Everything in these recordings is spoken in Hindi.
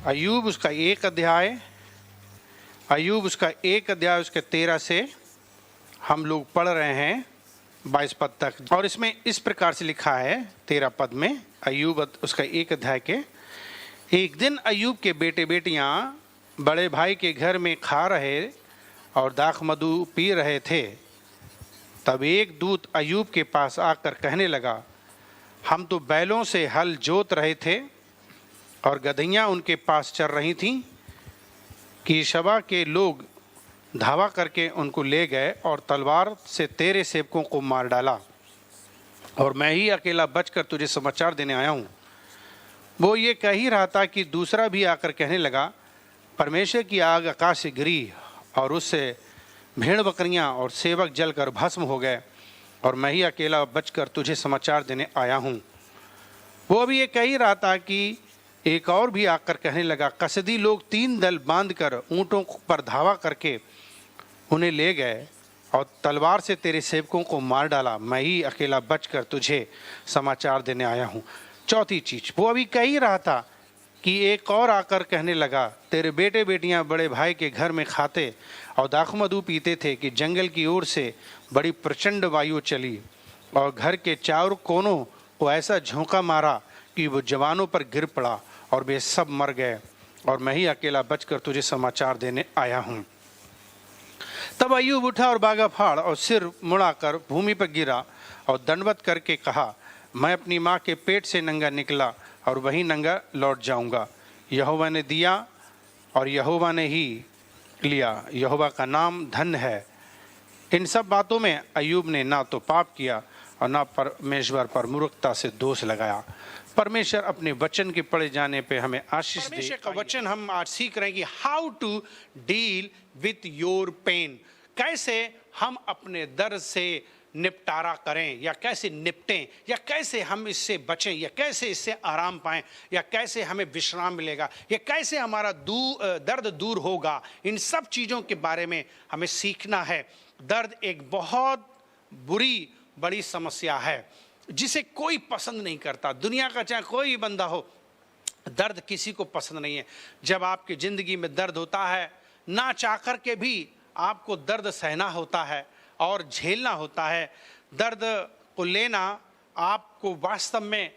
अय्यूब उसका 1 अध्याय, अय्यूब उसका 1 अध्याय उसके 13 से हम लोग पढ़ रहे हैं 22 पद तक। और इसमें इस प्रकार से लिखा है 13 पद में, अय्यूब उसका 1 अध्याय के। एक दिन अय्यूब के बेटे बेटियां बड़े भाई के घर में खा रहे और दाख मधु पी रहे थे। तब एक दूत अय्यूब के पास आकर कहने लगा, हम तो बैलों से हल जोत रहे थे और गदहियां उनके पास चर रही थीं कि शबा के लोग धावा करके उनको ले गए और तलवार से तेरे सेवकों को मार डाला, और मैं ही अकेला बचकर तुझे समाचार देने आया हूँ। वो ये कह ही रहा था कि दूसरा भी आकर कहने लगा, परमेश्वर की आग आकाश से गिरी और उससे भेड़ बकरियां और सेवक जलकर भस्म हो गए, और मैं ही अकेला बचकर तुझे समाचार देने आया हूँ। वो अभी ये कह ही रहा था कि एक और भी आकर कहने लगा, कसदी लोग 3 दल बांधकर ऊँटों पर धावा करके उन्हें ले गए और तलवार से तेरे सेवकों को मार डाला, मैं ही अकेला बचकर तुझे समाचार देने आया हूँ। चौथी चीज, वो अभी कह ही रहा था कि एक और आकर कहने लगा, तेरे बेटे बेटियां बड़े भाई के घर में खाते और दाख मधु पीते थे कि जंगल की ओर से बड़ी प्रचंड वायु चली और घर के चारों कोनों को ऐसा झोंका मारा कि वो जवानों पर गिर पड़ा और वे सब मर गए, और मैं ही अकेला बचकर तुझे समाचार देने आया हूँ। तब अय्यूब उठा और बागा फाड़ और सिर मुड़ाकर भूमि पर गिरा और दंडवत करके कहा, मैं अपनी माँ के पेट से नंगा निकला और वहीं नंगा लौट जाऊंगा। यहोवा ने दिया और यहोवा ने ही लिया, यहोवा का नाम धन्य है। इन सब बातों में अय्यूब ने ना तो पाप किया और ना परमेश्वर पर मूर्खता से दोष लगाया। परमेश्वर अपने वचन के पढ़े जाने पे हमें आशीष दे। परमेश्वर का वचन हम आज सीख रहे हैं कि how to deal with your pain, कैसे हम अपने दर्द से निपटारा करें या कैसे निपटें या कैसे हम इससे बचें या कैसे इससे आराम पाएं या कैसे हमें विश्राम मिलेगा या कैसे हमारा दर्द दूर होगा। इन सब चीज़ों के बारे में हमें सीखना है। दर्द एक बहुत बुरी बड़ी समस्या है जिसे कोई पसंद नहीं करता। दुनिया का चाहे कोई बंदा हो, दर्द किसी को पसंद नहीं है। जब आपकी ज़िंदगी में दर्द होता है, ना चाह कर के भी आपको दर्द सहना होता है और झेलना होता है। दर्द को लेना आपको वास्तव में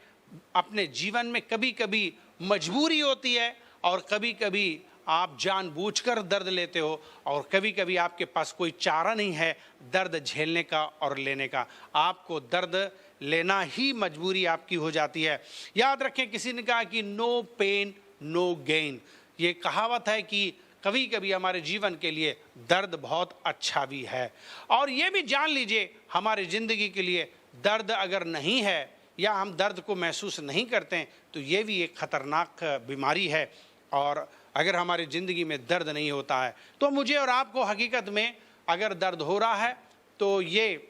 अपने जीवन में कभी कभी मजबूरी होती है और कभी कभी आप जानबूझकर दर्द लेते हो और कभी कभी आपके पास कोई चारा नहीं है दर्द झेलने का और लेने का। आपको दर्द लेना ही मजबूरी आपकी हो जाती है। याद रखें, किसी ने कहा कि नो पेन नो गेन। ये कहावत है कि कभी कभी हमारे जीवन के लिए दर्द बहुत अच्छा भी है। और ये भी जान लीजिए, हमारी ज़िंदगी के लिए दर्द अगर नहीं है या हम दर्द को महसूस नहीं करते हैं तो ये भी एक ख़तरनाक बीमारी है। और अगर हमारी ज़िंदगी में दर्द नहीं होता है तो मुझे और आपको हकीकत में अगर दर्द हो रहा है तो ये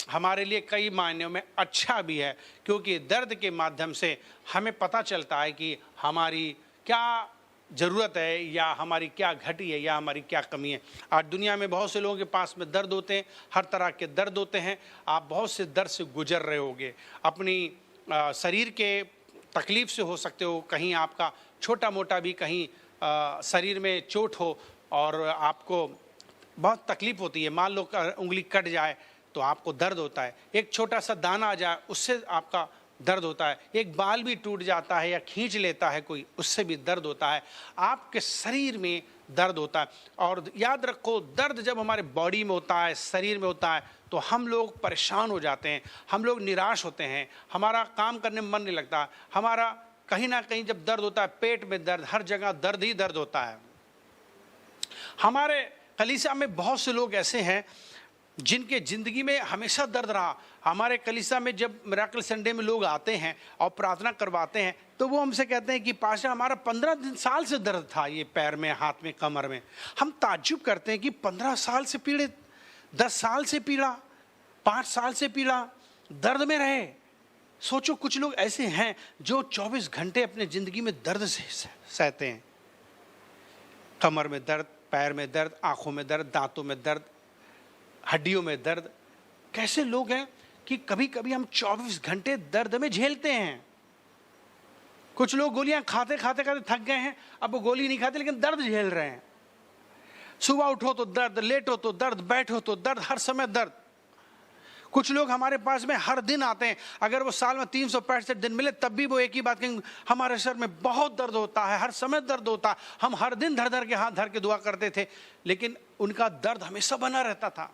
हमारे लिए कई मायनों में अच्छा भी है, क्योंकि दर्द के माध्यम से हमें पता चलता है कि हमारी क्या ज़रूरत है या हमारी क्या घटी है या हमारी क्या कमी है। आज दुनिया में बहुत से लोगों के पास में दर्द होते हैं, हर तरह के दर्द होते हैं। आप बहुत से दर्द से गुजर रहे होंगे। अपनी शरीर के तकलीफ़ से हो सकते हो, कहीं आपका छोटा मोटा भी कहीं शरीर में चोट हो और आपको बहुत तकलीफ़ होती है। मान लो उंगली कट जाए तो आपको दर्द होता है। एक छोटा सा दाना आ जाए उससे आपका दर्द होता है। एक बाल भी टूट जाता है या खींच लेता है कोई, उससे भी दर्द होता है। आपके शरीर में दर्द होता है। और याद रखो, दर्द जब हमारे बॉडी में होता है, शरीर में होता है, तो हम लोग परेशान हो जाते हैं, हम लोग निराश होते हैं, हमारा काम करने में मन नहीं लगता। हमारा कहीं ना कहीं जब दर्द होता है, पेट में दर्द, हर जगह दर्द ही दर्द होता है। हमारे कलीसिया में बहुत से लोग ऐसे हैं जिनके ज़िंदगी में हमेशा दर्द रहा। हमारे कलीसिया में जब मिराकल संडे में लोग आते हैं और प्रार्थना करवाते हैं तो वो हमसे कहते हैं कि पास्टर हमारा 15 साल से दर्द था, ये पैर में, हाथ में, कमर में। हम ताज्जुब करते हैं कि 15 साल से पीड़ित, 10 साल से पीड़ा, 5 साल से पीड़ा, दर्द में रहे। सोचो, कुछ लोग ऐसे हैं जो 24 घंटे अपने ज़िंदगी में दर्द से सहते हैं। कमर में दर्द, पैर में दर्द, आँखों में दर्द, दांतों में दर्द, हड्डियों में दर्द। कैसे लोग हैं कि कभी कभी हम 24 घंटे दर्द में झेलते हैं। कुछ लोग गोलियां खाते खाते खाते थक गए हैं, अब वो गोली नहीं खाते लेकिन दर्द झेल रहे हैं। सुबह उठो तो दर्द, लेटो तो दर्द, बैठो तो दर्द, हर समय दर्द। कुछ लोग हमारे पास में हर दिन आते हैं, अगर वो साल में 365 दिन मिले तब भी वो एक ही बात कहेंगे, हमारे सर में बहुत दर्द होता है, हर समय दर्द होता है। हम हर दिन धर धर के हाथ धर के दुआ करते थे, लेकिन उनका दर्द हमेशा बना रहता था।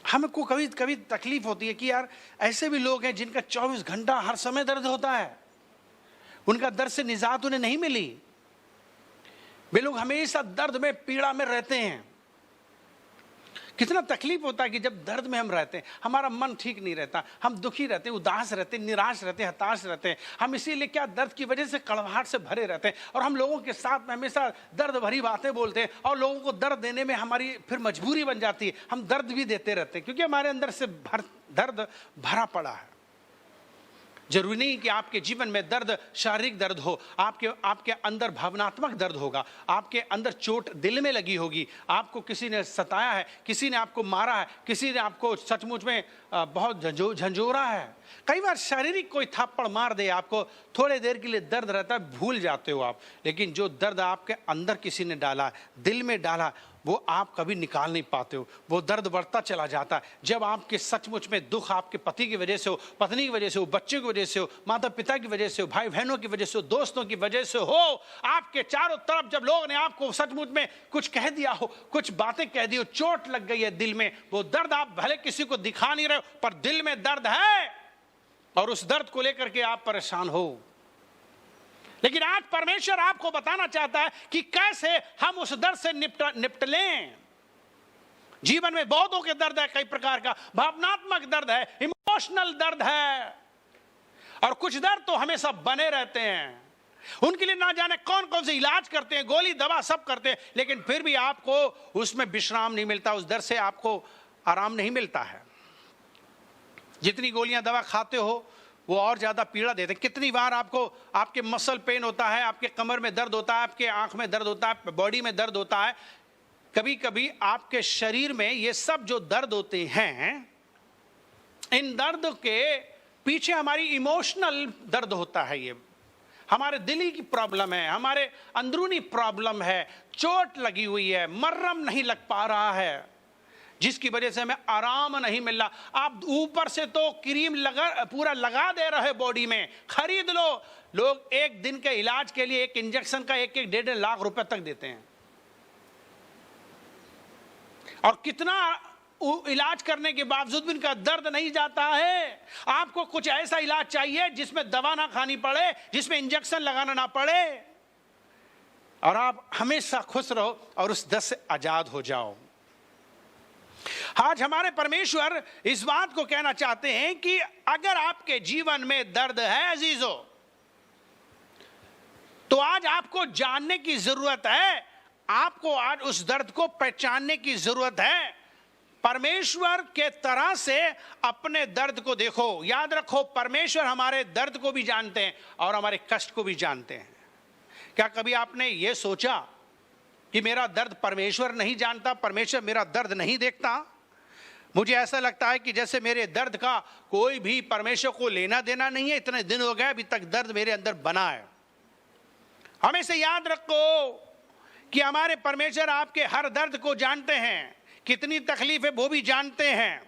हमको कभी कभी तकलीफ होती है कि यार ऐसे भी लोग हैं जिनका 24 घंटा हर समय दर्द होता है, उनका दर्द से निजात उन्हें नहीं मिली। वे लोग हमेशा दर्द में, पीड़ा में रहते हैं। कितना तकलीफ होता है कि जब दर्द में हम रहते हैं, हमारा मन ठीक नहीं रहता, हम दुखी रहते हैं, उदास रहते हैं, निराश रहते हैं, हताश रहते हैं। हम इसीलिए क्या दर्द की वजह से कड़वाहट से भरे रहते हैं, और हम लोगों के साथ में हमेशा दर्द भरी बातें बोलते हैं, और लोगों को दर्द देने में हमारी फिर मजबूरी बन जाती है। हम दर्द भी देते रहते हैं क्योंकि हमारे अंदर से दर्द भरा पड़ा है। जरूरी नहीं कि आपके जीवन में दर्द शारीरिक दर्द हो, आपके अंदर भावनात्मक दर्द होगा, आपके अंदर चोट दिल में लगी होगी, आपको किसी ने सताया है, किसी ने आपको मारा है, किसी ने आपको सचमुच में बहुत झंझोरा है। कई बार शारीरिक कोई थप्पड़ मार दे आपको, थोड़े देर के लिए दर्द रहता है, भूल जाते हो आप, लेकिन जो दर्द आपके अंदर किसी ने डाला, दिल में डाला, वो आप कभी निकाल नहीं पाते हो। वो दर्द बढ़ता चला जाता है। जब आपके सचमुच में दुख आपके पति की वजह से हो, पत्नी की वजह से हो, बच्चे की वजह से हो, माता पिता की वजह से हो, भाई बहनों की वजह से हो, दोस्तों की वजह से हो, आपके चारों तरफ जब लोगों ने आपको सचमुच में कुछ कह दिया हो, कुछ बातें कह दी हो, चोट लग गई है दिल में, वो दर्द आप भले किसी को दिखा नहीं रहे हो, पर दिल में दर्द है, और उस दर्द को लेकर के आप परेशान हो। लेकिन आज परमेश्वर आपको बताना चाहता है कि कैसे हम उस दर्द से निपट लें। जीवन में बहुतों के दर्द है, कई प्रकार का भावनात्मक दर्द है, इमोशनल दर्द है, और कुछ दर्द तो हमेशा बने रहते हैं। उनके लिए ना जाने कौन कौन से इलाज करते हैं, गोली दवा सब करते हैं, लेकिन फिर भी आपको उसमें विश्राम नहीं मिलता, उस दर्द से आपको आराम नहीं मिलता है। जितनी गोलियां दवा खाते हो वो और ज्यादा पीड़ा देते हैं। कितनी बार आपको आपके मसल पेन होता है, आपके कमर में दर्द होता है, आपके आंख में दर्द होता है, बॉडी में दर्द होता है, कभी कभी आपके शरीर में ये सब जो दर्द होते हैं, इन दर्द के पीछे हमारी इमोशनल दर्द होता है। ये हमारे दिली की प्रॉब्लम है, हमारे अंदरूनी प्रॉब्लम है, चोट लगी हुई है, मर्रम नहीं लग पा रहा है, जिसकी वजह से हमें आराम नहीं मिल रहा। आप ऊपर से तो क्रीम पूरा लगा दे रहे बॉडी में, खरीद लो। लोग एक दिन के इलाज के लिए एक इंजेक्शन का 1-1.5 लाख रुपए तक देते हैं, और कितना इलाज करने के बावजूद भी इनका दर्द नहीं जाता है। आपको कुछ ऐसा इलाज चाहिए जिसमें दवा ना खानी पड़े, जिसमें इंजेक्शन लगाना ना पड़े, और आप हमेशा खुश रहो और उस दर्द से आजाद हो जाओ। आज हमारे परमेश्वर इस बात को कहना चाहते हैं कि अगर आपके जीवन में दर्द है अजीजों, तो आज आपको जानने की जरूरत है, आपको आज उस दर्द को पहचानने की जरूरत है। परमेश्वर के तरह से अपने दर्द को देखो। याद रखो, परमेश्वर हमारे दर्द को भी जानते हैं और हमारे कष्ट को भी जानते हैं। क्या कभी आपने यह सोचा कि मेरा दर्द परमेश्वर नहीं जानता, परमेश्वर मेरा दर्द नहीं देखता? मुझे ऐसा लगता है कि जैसे मेरे दर्द का कोई भी परमेश्वर को लेना देना नहीं है। इतने दिन हो गए, अभी तक दर्द मेरे अंदर बना है। हमेशा याद रखो कि हमारे परमेश्वर आपके हर दर्द को जानते हैं, कितनी तकलीफ है वो भी जानते हैं।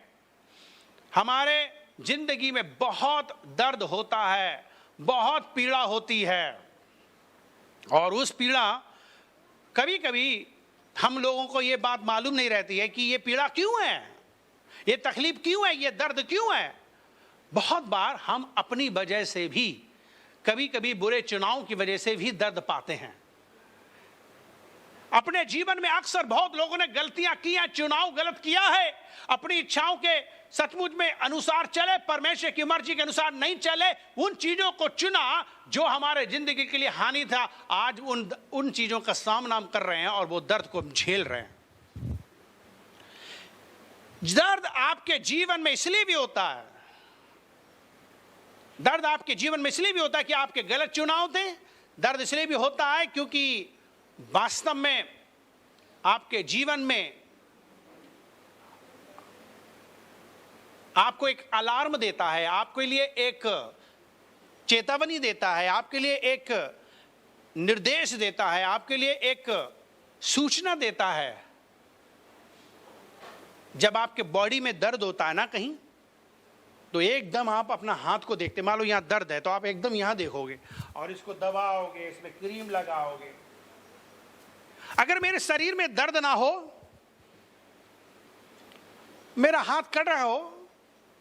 हमारे जिंदगी में बहुत दर्द होता है, बहुत पीड़ा होती है, और उस पीड़ा कभी कभी हम लोगों को ये बात मालूम नहीं रहती है कि ये पीड़ा क्यों है, ये तकलीफ क्यों है, ये दर्द क्यों है। बहुत बार हम अपनी वजह से भी, कभी कभी बुरे चुनाव की वजह से भी दर्द पाते हैं। अपने जीवन में अक्सर बहुत लोगों ने गलतियां की हैं, चुनाव गलत किया है, अपनी इच्छाओं के सचमुच में अनुसार चले, परमेश्वर की मर्जी के अनुसार नहीं चले, उन चीजों को चुना जो हमारे जिंदगी के लिए हानि था। आज उन चीजों का सामना हम कर रहे हैं और वो दर्द को झेल रहे हैं। दर्द आपके जीवन में इसलिए भी होता है, दर्द आपके जीवन में इसलिए भी होता है कि आपके गलत चुनाव थे। दर्द इसलिए भी होता है क्योंकि वास्तव में आपके जीवन में आपको एक अलार्म देता है, आपके लिए एक चेतावनी देता है, आपके लिए एक निर्देश देता है, आपके लिए एक सूचना देता है। जब आपके बॉडी में दर्द होता है ना कहीं, तो एकदम आप अपना हाथ को देखते, मान लो यहां दर्द है तो आप एकदम यहां देखोगे और इसको दबाओगे, इसमें क्रीम लगाओगे। अगर मेरे शरीर में दर्द ना हो, मेरा हाथ कट रहा हो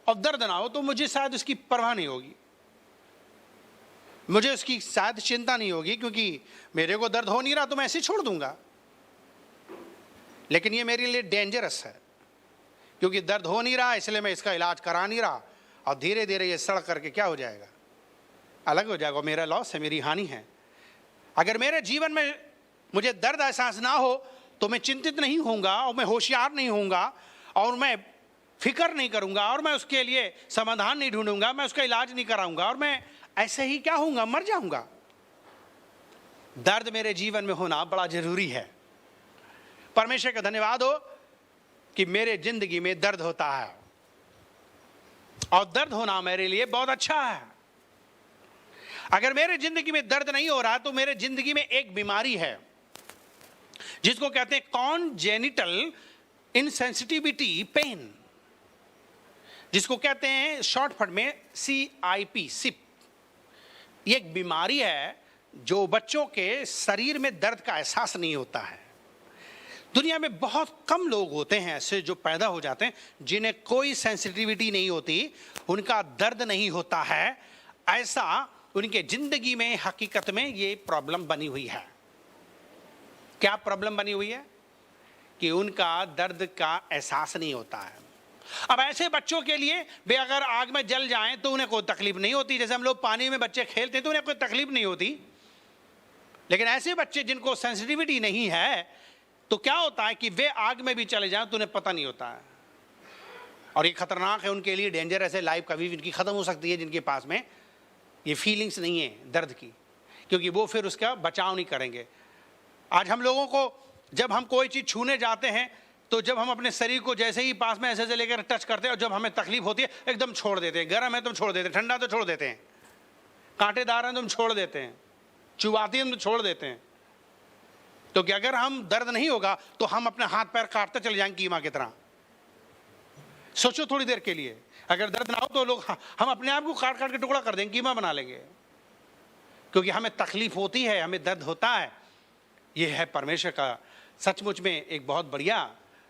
और दर्द ना हो, तो मुझे शायद उसकी परवाह नहीं होगी, मुझे उसकी शायद चिंता नहीं होगी, क्योंकि मेरे को दर्द हो नहीं रहा तो मैं ऐसे छोड़ दूंगा। लेकिन ये मेरे लिए डेंजरस है, क्योंकि दर्द हो नहीं रहा, इसलिए मैं इसका इलाज करा नहीं रहा, और धीरे धीरे ये सड़ करके क्या हो जाएगा, अलग हो जाएगा, मेरा लॉस है, मेरी हानि है। अगर मेरे जीवन में मुझे दर्द एहसास ना हो तो मैं चिंतित नहीं होऊंगा, और मैं होशियार नहीं होऊंगा, और मैं फिक्र नहीं करूंगा, और मैं उसके लिए समाधान नहीं ढूंढूंगा, मैं उसका इलाज नहीं कराऊंगा, और मैं ऐसे ही क्या होऊंगा, मर जाऊंगा। दर्द मेरे जीवन में होना बड़ा जरूरी है। परमेश्वर का धन्यवाद हो कि मेरे जिंदगी में दर्द होता है, और दर्द होना मेरे लिए बहुत अच्छा है। अगर मेरे जिंदगी में दर्द नहीं हो रहा तो मेरे जिंदगी में एक बीमारी है जिसको कहते हैं कॉन्जेनिटल इनसेंसिटिविटी पेन, जिसको कहते हैं शॉर्टकट में CIP, सिप। ये एक बीमारी है जो बच्चों के शरीर में दर्द का एहसास नहीं होता है। दुनिया में बहुत कम लोग होते हैं ऐसे जो पैदा हो जाते हैं जिन्हें कोई सेंसिटिविटी नहीं होती, उनका दर्द नहीं होता है। ऐसा उनके जिंदगी में हकीकत में ये प्रॉब्लम बनी हुई है। क्या प्रॉब्लम बनी हुई है? कि उनका दर्द का एहसास नहीं होता है। अब ऐसे बच्चों के लिए वे अगर आग में जल जाएं तो उन्हें कोई तकलीफ नहीं होती। जैसे हम लोग पानी में बच्चे खेलते हैं तो उन्हें कोई तकलीफ नहीं होती। लेकिन ऐसे बच्चे जिनको सेंसिटिविटी नहीं है तो क्या होता है कि वे आग में भी चले जाएं तो उन्हें पता नहीं होता है, और ये खतरनाक है उनके लिए, डेंजरस है। लाइफ कभी भी इनकी खत्म हो सकती है जिनके पास में ये फीलिंग्स नहीं है दर्द की, क्योंकि वो फिर उसका बचाव नहीं करेंगे। आज हम लोगों को जब हम कोई चीज़ छूने जाते हैं तो जब हम अपने शरीर को जैसे ही पास में ऐसे लेकर टच करते हैं, और जब हमें तकलीफ होती है एकदम छोड़ देते हैं। गर्म है तो छोड़ देते हैं, ठंडा तो छोड़ देते हैं, कांटेदार है तो हम छोड़ देते हैं, चुबाती है तो छोड़ देते हैं। तो कि अगर हम दर्द नहीं होगा तो हम अपने हाथ पैर काटते चले जाएंगे कीमा की तरह। सोचो थोड़ी देर के लिए, अगर दर्द ना हो तो लोग हम अपने आप को काट काट के टुकड़ा कर देंगे, कीमा बना लेंगे, क्योंकि हमें तकलीफ होती है, हमें दर्द होता है। यह है परमेश्वर का सचमुच में एक बहुत बढ़िया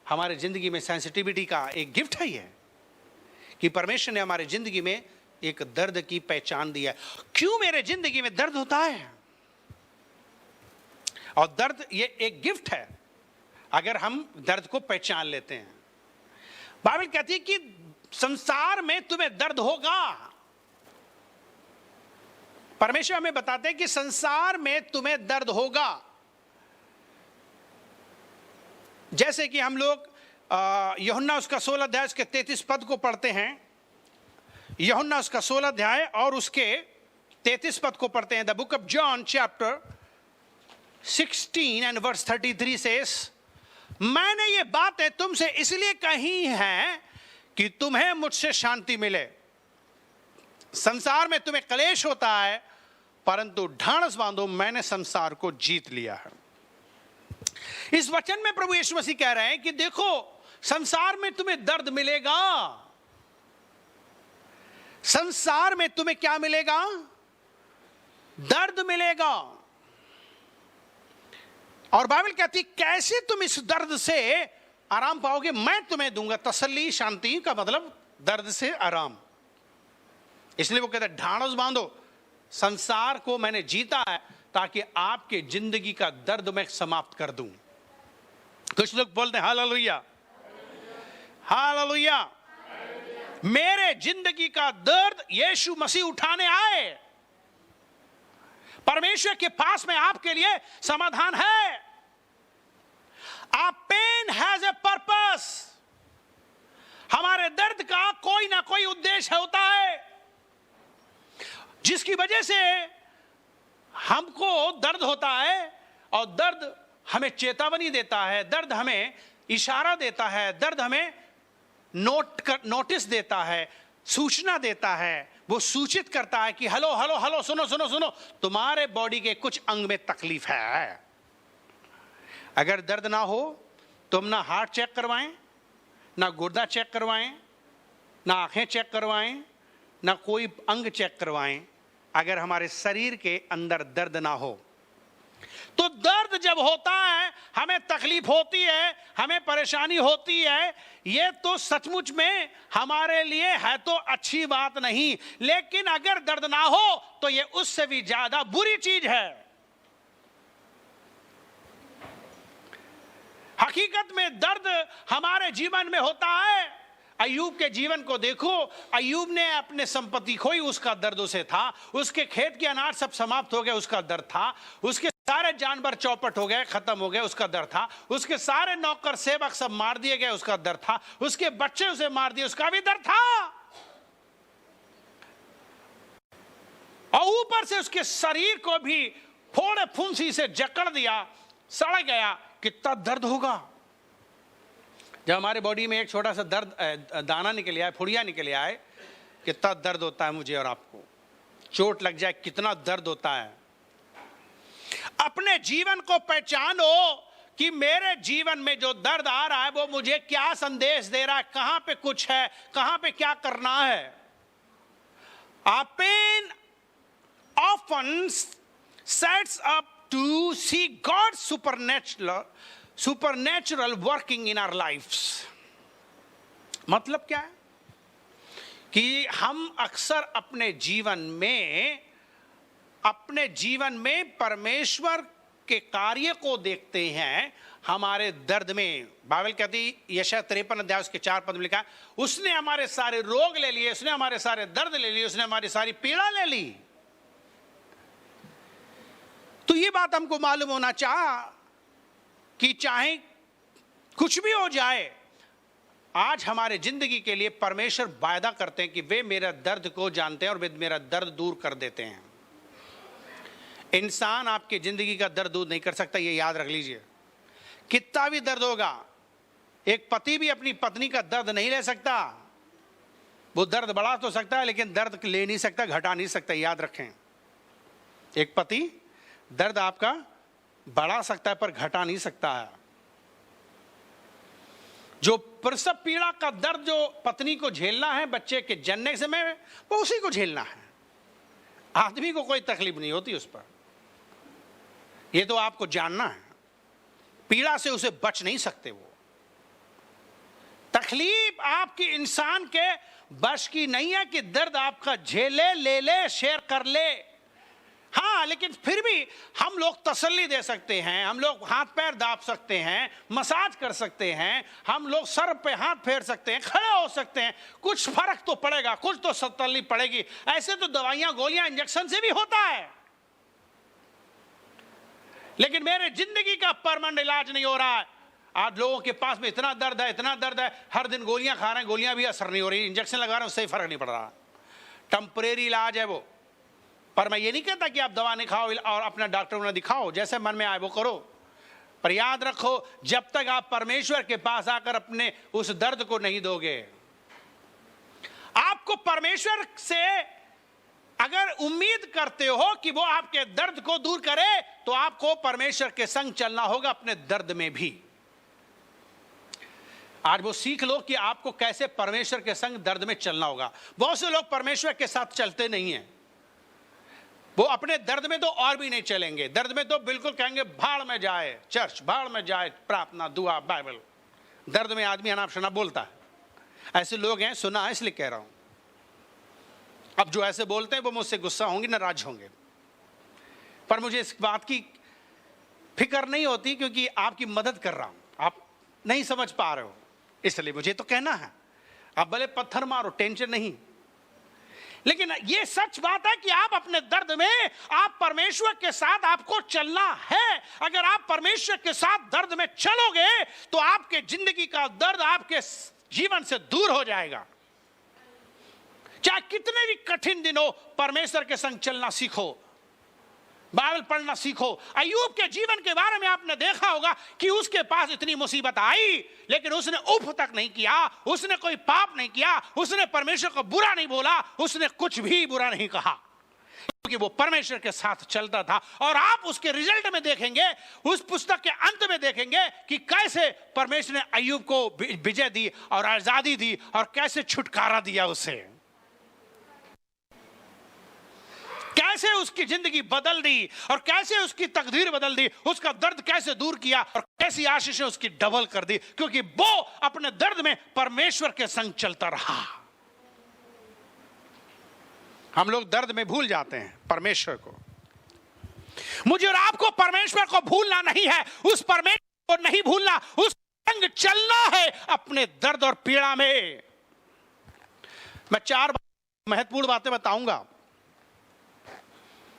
हमारे जिंदगी में सेंसिटिविटी का एक गिफ्ट है ये, कि परमेश्वर ने हमारे जिंदगी में एक दर्द की पहचान दी है। क्यों मेरे जिंदगी में दर्द होता है? और दर्द ये एक गिफ्ट है अगर हम दर्द को पहचान लेते हैं। बाइबल कहती है कि संसार में तुम्हें दर्द होगा। परमेश्वर हमें बताते हैं कि संसार में तुम्हें दर्द होगा। जैसे कि हम लोग यूहन्ना उसका 16 अध्याय उसके 33 पद को पढ़ते हैं। यूहन्ना उसका 16 अध्याय और उसके 33 पद को पढ़ते हैं। The book of John chapter 16 and verse 33 says, मैंने ये बातें तुमसे इसलिए कही हैं कि तुम्हें मुझसे शांति मिले। संसार में तुम्हें क्लेश होता है, परंतु ढाढ़स बांधो, मैंने संसार को जीत लिया है। इस वचन में प्रभु यीशु मसीह कह रहे हैं कि देखो, संसार में तुम्हें दर्द मिलेगा। संसार में तुम्हें क्या मिलेगा? दर्द मिलेगा। और बाइबल कहती कैसे तुम इस दर्द से आराम पाओगे? मैं तुम्हें दूंगा तसल्ली, शांति का मतलब दर्द से आराम। इसलिए वो कहता है ढाढ़स बांधो, संसार को मैंने जीता है ताकि आपके जिंदगी का दर्द मैं समाप्त कर दूं। कुछ लोग बोलते हैं हालेलुया, हालेलुया। मेरे जिंदगी का दर्द यीशु मसीह उठाने आए। परमेश्वर के पास में आपके लिए समाधान है। Our pain has a purpose। हमारे दर्द का कोई ना कोई उद्देश्य होता है जिसकी वजह से हमको दर्द होता है। और दर्द हमें चेतावनी देता है, दर्द हमें इशारा देता है, दर्द हमें नोटिस देता है, सूचना देता है, वो सूचित करता है कि हेलो हेलो हेलो, सुनो सुनो सुनो, तुम्हारे बॉडी के कुछ अंग में तकलीफ है। अगर दर्द ना हो तो हम ना हार्ट चेक करवाएं, ना गुर्दा चेक करवाएं, ना आंखें चेक करवाएं, ना कोई अंग चेक करवाएं, अगर हमारे शरीर के अंदर दर्द ना हो। तो दर्द जब होता है, हमें तकलीफ होती है, हमें परेशानी होती है, ये तो सचमुच में हमारे लिए है तो अच्छी बात नहीं, लेकिन अगर दर्द ना हो तो ये उससे भी ज्यादा बुरी चीज है। हकीकत में दर्द हमारे जीवन में होता है। अय्यूब के जीवन को देखो, अय्यूब ने अपने संपत्ति खोई, उसका दर्द उसे था। उसके खेत के अनाज सब समाप्त हो गए, उसका दर्द था। उसके सारे जानवर चौपट हो गए, खत्म हो गए, उसका दर्द था। उसके सारे नौकर सेवक सब मार दिए गए, उसका दर्द था। उसके बच्चे उसे मार दिए, उसका भी दर्द था। और ऊपर से उसके शरीर को भी फोड़े फुंसी से जकड़ दिया, सड़ गया। कितना दर्द होगा जब हमारे बॉडी में एक छोटा सा दर्द दाना निकल आए, फुड़िया निकल आए, कितना दर्द होता है मुझे और आपको। चोट लग जाए कितना दर्द होता है। अपने जीवन को पहचानो कि मेरे जीवन में जो दर्द आ रहा है वो मुझे क्या संदेश दे रहा है, कहां पे कुछ है, कहां पे क्या करना है। Pain often sets up to see God's supernatural working in our lives। मतलब क्या है कि हम अक्सर अपने जीवन में परमेश्वर के कार्य को देखते हैं हमारे दर्द में। बाइबल कहती, यशायाह 53 अध्याय उसके 4 पद में लिखा है, उसने हमारे सारे रोग ले लिए, उसने हमारे सारे दर्द ले लिए, उसने हमारी सारी पीड़ा ले ली। तो ये बात हमको मालूम होना कि चाहे कुछ भी हो जाए, आज हमारे जिंदगी के लिए परमेश्वर वायदा करते हैं कि वे मेरा दर्द को जानते हैं और वे मेरा दर्द दूर कर देते हैं। इंसान आपके जिंदगी का दर्द दूर नहीं कर सकता, ये याद रख लीजिए। कितना भी दर्द होगा, एक पति भी अपनी पत्नी का दर्द नहीं ले सकता। वो दर्द बढ़ा तो सकता है लेकिन दर्द ले नहीं सकता, घटा नहीं सकता, याद रखें। एक पति दर्द आपका बढ़ा सकता है पर घटा नहीं सकता है। जो प्रसव पीड़ा का दर्द जो पत्नी को झेलना है बच्चे के जन्म के समय, वो उसी को झेलना है। आदमी को कोई तकलीफ नहीं होती उस पर, ये तो आपको जानना है। पीड़ा से उसे बच नहीं सकते। वो तकलीफ आपकी इंसान के बस की नहीं है कि दर्द आपका झेले, ले ले, शेयर कर ले। हाँ, लेकिन फिर भी हम लोग तसल्ली दे सकते हैं, हम लोग हाथ पैर दाब सकते हैं, मसाज कर सकते हैं, हम लोग सर पे हाथ फेर सकते हैं, खड़े हो सकते हैं। कुछ फर्क तो पड़ेगा, कुछ तो तसल्ली पड़ेगी। ऐसे तो दवाइयां, गोलियां, इंजेक्शन से भी होता है, लेकिन मेरे जिंदगी का परमानेंट इलाज नहीं हो रहा है। आज लोगों के पास में इतना दर्द है, इतना दर्द है, हर दिन गोलियां खा रहे हैं, गोलियां भी असर नहीं हो रही, इंजेक्शन लगा रहे हैं, उससे फर्क नहीं पड़ रहा। टेम्परेरी इलाज है वो। पर मैं ये नहीं कहता कि आप दवा नहीं खाओ और अपना डॉक्टर को ना दिखाओ, जैसे मन में आए वो करो, पर याद रखो जब तक आप परमेश्वर के पास आकर अपने उस दर्द को नहीं दोगे, आपको परमेश्वर से अगर उम्मीद करते हो कि वो आपके दर्द को दूर करे, तो आपको परमेश्वर के संग चलना होगा अपने दर्द में भी। आज वो सीख लो कि आपको कैसे परमेश्वर के संग दर्द में चलना होगा। बहुत से लोग परमेश्वर के साथ चलते नहीं हैं, वो अपने दर्द में तो और भी नहीं चलेंगे। दर्द में तो बिल्कुल कहेंगे भाड़ में जाए चर्च, भाड़ में जाए प्रार्थना, दुआ, बाइबल। दर्द में आदमी अनाप शनाप बोलता है। ऐसे लोग हैं, सुना है इसलिए कह रहा हूं। अब जो ऐसे बोलते हैं वो मुझसे गुस्सा होंगे, नाराज होंगे, पर मुझे इस बात की फिक्र नहीं होती क्योंकि आपकी मदद कर रहा हूं। आप नहीं समझ पा रहे हो, इसलिए मुझे तो कहना है। आप भले पत्थर मारो, टेंशन नहीं, लेकिन ये सच बात है कि आप अपने दर्द में आप परमेश्वर के साथ आपको चलना है। अगर आप परमेश्वर के साथ दर्द में चलोगे तो आपके जिंदगी का दर्द आपके जीवन से दूर हो जाएगा। चाहे कितने भी कठिन दिन हो, परमेश्वर के संग चलना सीखो। बाइबल पढ़ना सीखो। अय्यूब के जीवन के बारे में आपने देखा होगा कि उसके पास इतनी मुसीबत आई, लेकिन उसने उफ तक नहीं किया, उसने कोई पाप नहीं किया, उसने परमेश्वर को बुरा नहीं बोला, उसने कुछ भी बुरा नहीं कहा, क्योंकि वो परमेश्वर के साथ चलता था। और आप उसके रिजल्ट में देखेंगे, उस पुस्तक के अंत में देखेंगे कि कैसे परमेश्वर ने अय्यूब को विजय दी और आजादी दी और कैसे छुटकारा दिया उसे, कैसे उसकी जिंदगी बदल दी और कैसे उसकी तकदीर बदल दी, उसका दर्द कैसे दूर किया और कैसी आशीषें उसकी डबल कर दी, क्योंकि वो अपने दर्द में परमेश्वर के संग चलता रहा। हम लोग दर्द में भूल जाते हैं परमेश्वर को। मुझे और आपको परमेश्वर को भूलना नहीं है, उस परमेश्वर को नहीं भूलना, उस संग चलना है अपने दर्द और पीड़ा में। मैं 4 महत्वपूर्ण बातें बताऊंगा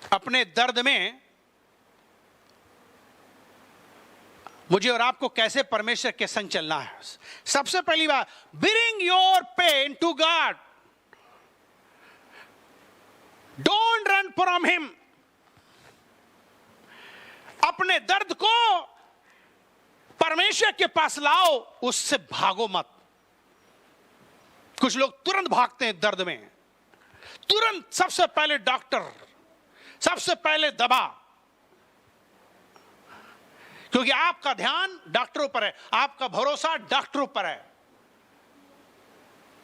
अपने दर्द में मुझे और आपको कैसे परमेश्वर के संग चलना है। सबसे पहली बात, bring your pain to God, don't run from him. अपने दर्द को परमेश्वर के पास लाओ, उससे भागो मत। कुछ लोग तुरंत भागते हैं दर्द में, तुरंत सबसे पहले डॉक्टर, सबसे पहले दवा, क्योंकि आपका ध्यान डॉक्टरों पर है, आपका भरोसा डॉक्टरों पर है।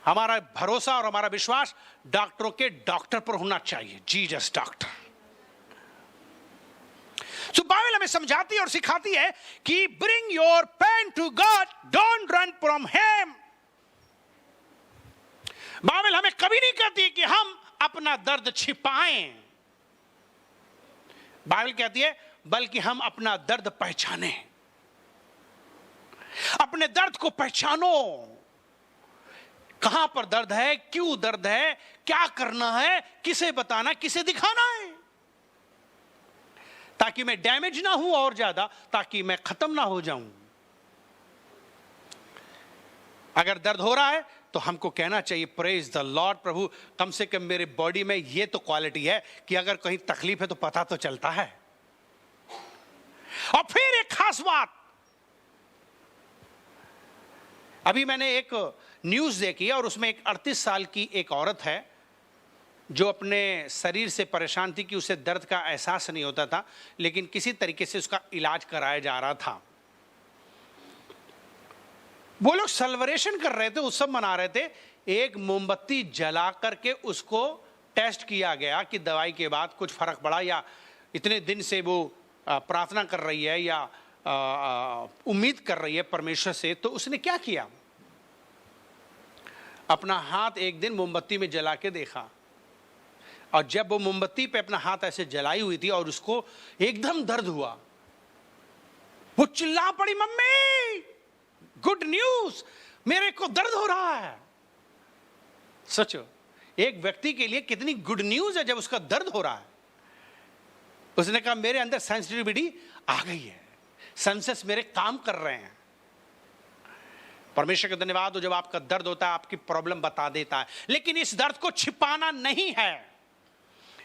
हमारा भरोसा और हमारा विश्वास डॉक्टरों के डॉक्टर पर होना चाहिए, जीसस डॉक्टर। तो बाइबल हमें समझाती है और सिखाती है कि bring your pain to God, don't run from him. Bible हमें कभी नहीं कहती कि हम अपना दर्द छिपाएं, बाइबल कहती है बल्कि हम अपना दर्द पहचाने। अपने दर्द को पहचानो, कहां पर दर्द है, क्यों दर्द है, क्या करना है, किसे बताना, किसे दिखाना है, ताकि मैं डैमेज ना हूं और ज्यादा, ताकि मैं खत्म ना हो जाऊं। अगर दर्द हो रहा है तो हमको कहना चाहिए प्रेज द लॉर्ड, प्रभु कम से कम मेरे बॉडी में ये तो क्वालिटी है कि अगर कहीं तकलीफ है तो पता तो चलता है। और फिर एक खास बात, अभी मैंने एक न्यूज देखी और उसमें एक 38 साल की एक औरत है जो अपने शरीर से परेशान थी कि उसे दर्द का एहसास नहीं होता था, लेकिन किसी तरीके से उसका इलाज कराया जा रहा था। वो लोग सेलिब्रेशन कर रहे थे, उत्सव मना रहे थे। एक मोमबत्ती जला करके उसको टेस्ट किया गया कि दवाई के बाद कुछ फर्क पड़ा या इतने दिन से वो प्रार्थना कर रही है या उम्मीद कर रही है परमेश्वर से। तो उसने क्या किया, अपना हाथ एक दिन मोमबत्ती में जला के देखा, और जब वो मोमबत्ती पे अपना हाथ ऐसे जलाई हुई थी और उसको एकदम दर्द हुआ, वो चिल्ला पड़ी, मम्मी गुड न्यूज, मेरे को दर्द हो रहा है। सोचो एक व्यक्ति के लिए कितनी गुड न्यूज है जब उसका दर्द हो रहा है। उसने कहा मेरे अंदर सेंसिटिविटी आ गई है, सेंसेस मेरे काम कर रहे हैं। परमेश्वर का धन्यवाद हो, जब आपका दर्द होता है आपकी प्रॉब्लम बता देता है, लेकिन इस दर्द को छिपाना नहीं है,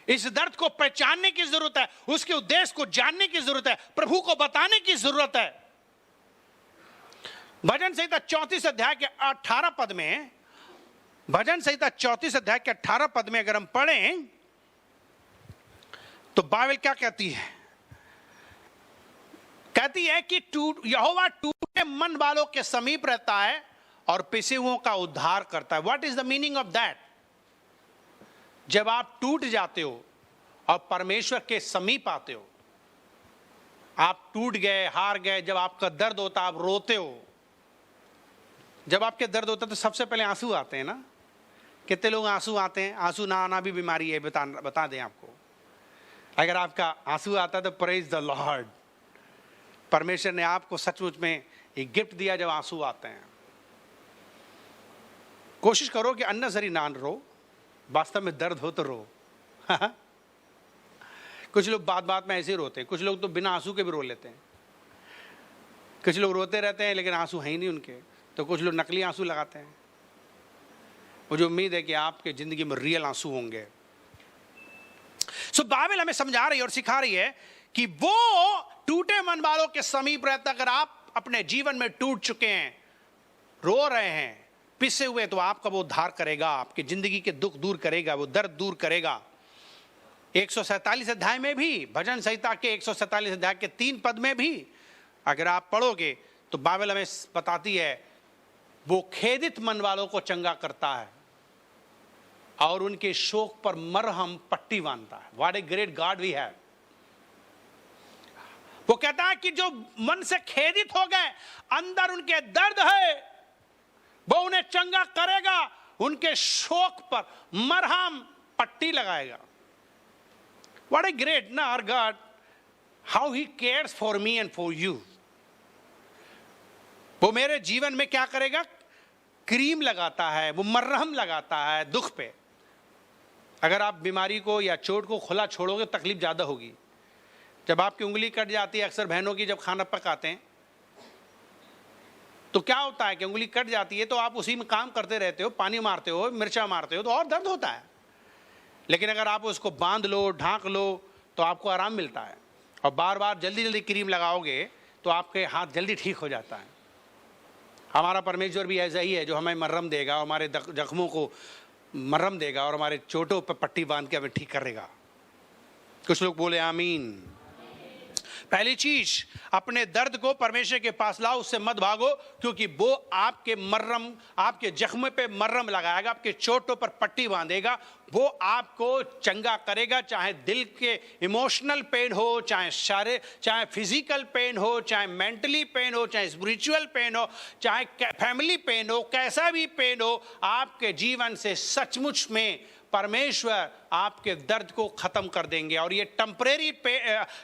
इस दर्द को पहचानने की जरूरत है, उसके उद्देश्य को जानने की जरूरत है, प्रभु को बताने की जरूरत है। भजन संहिता 34 अध्याय के 18 पद में, भजन संहिता 34 अध्याय के 18 पद में अगर हम पढ़ें तो बाइबल क्या कहती है, कहती है कि यहोवा टूटे मन वालों के समीप रहता है और पिसे हुओं का उद्धार करता है। What is the meaning of that? जब आप टूट जाते हो और परमेश्वर के समीप आते हो, आप टूट गए, हार गए, जब आपका दर्द होता है आप रोते हो। जब आपके दर्द होता है तो सबसे पहले आंसू आते हैं ना। कितने लोग आंसू आते हैं? आंसू ना आना भी बीमारी है, बता दें आपको। अगर आपका आंसू आता है तो प्रेज द लॉर्ड, परमेश्वर ने आपको सचमुच में एक गिफ्ट दिया जब आंसू आते हैं। कोशिश करो कि अननेसेसरी ना रो, वास्तव में दर्द हो तो रो। कुछ लोग बात बात में ऐसे ही रोते हैं, कुछ लोग तो बिना आंसू के भी रो लेते हैं। कुछ लोग रोते रहते हैं लेकिन आंसू है ही नहीं उनके, तो कुछ लोग नकली आंसू लगाते हैं। मुझे उम्मीद है कि आपके जिंदगी में रियल आंसू होंगे। सो बाइबल हमें समझा रही है और सिखा रही है कि वो टूटे मन वालों के समीप रहता। अगर आप अपने जीवन में टूट चुके हैं, रो रहे हैं, पिसे हुए, तो आपका वो उद्धार करेगा, आपकी जिंदगी के दुख दूर करेगा, वो दर्द दूर करेगा। 147 अध्याय में भी, भजन संहिता के 147 अध्याय के 3 पद में भी अगर आप पढ़ोगे तो बाइबल हमें बताती है वो खेदित मन वालों को चंगा करता है और उनके शोक पर मरहम पट्टी बांधता है। What a great God we have. वो कहता है कि जो मन से खेदित हो गए, अंदर उनके दर्द है, वो उन्हें चंगा करेगा, उनके शोक पर मरहम पट्टी लगाएगा। व्हाट ए ग्रेट ना our God, how he cares for me and for you. वो मेरे जीवन में क्या करेगा? क्रीम लगाता है, वो मरहम लगाता है दुख पे। अगर आप बीमारी को या चोट को खुला छोड़ोगे तकलीफ ज्यादा होगी। जब आपकी उंगली कट जाती है, अक्सर बहनों की, जब खाना पकाते हैं तो क्या होता है कि उंगली कट जाती है तो आप उसी में काम करते रहते हो, पानी मारते हो, मिर्चा मारते हो, तो और दर्द होता है। लेकिन अगर आप उसको बांध लो, ढांक लो, तो आपको आराम मिलता है। और बार बार जल्दी जल्दी क्रीम लगाओगे तो आपके हाथ जल्दी ठीक हो जाता है। हमारा परमेश्वर भी ऐसा ही है, जो हमें मरहम देगा, हमारे जख्मों को मरहम देगा और हमारे चोटों पर पट्टी बांध के हमें ठीक करेगा। कुछ लोग बोले आमीन। पहली चीज, अपने दर्द को परमेश्वर के पास लाओ, उससे मत भागो, क्योंकि वो आपके मरहम, आपके जख्म पे मरहम लगाएगा, आपके चोटों पर पट्टी बांधेगा, वो आपको चंगा करेगा। चाहे दिल के इमोशनल पेन हो, चाहे फिजिकल पेन हो, चाहे मेंटली पेन हो, चाहे स्पिरिचुअल पेन हो, चाहे फैमिली पेन हो, कैसा भी पेन हो, आपके जीवन से सचमुच में परमेश्वर आपके दर्द को खत्म कर देंगे। और ये टेम्परेरी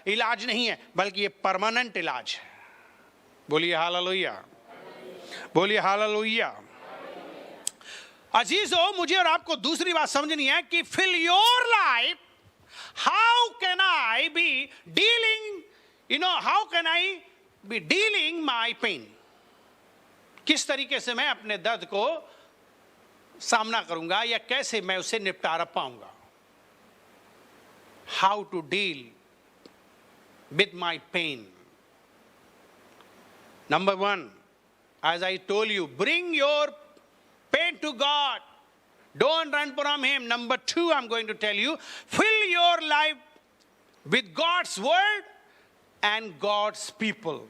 इलाज नहीं है, बल्कि ये परमानेंट इलाज है। बोलिए हालेलुया, बोलिए हालेलुया। अजीजों, मुझे और आपको दूसरी बात समझनी है कि fill your life, how can I be dealing, how can I be dealing my pain. किस तरीके से मैं अपने दर्द को सामना करूंगा या कैसे मैं उससे निपटारा पाऊंगा। How to deal with my pain. Number 1, as I told you, bring your pain to God. Don't run from him. Number 2, I'm going to tell you, fill your life with God's word and God's people.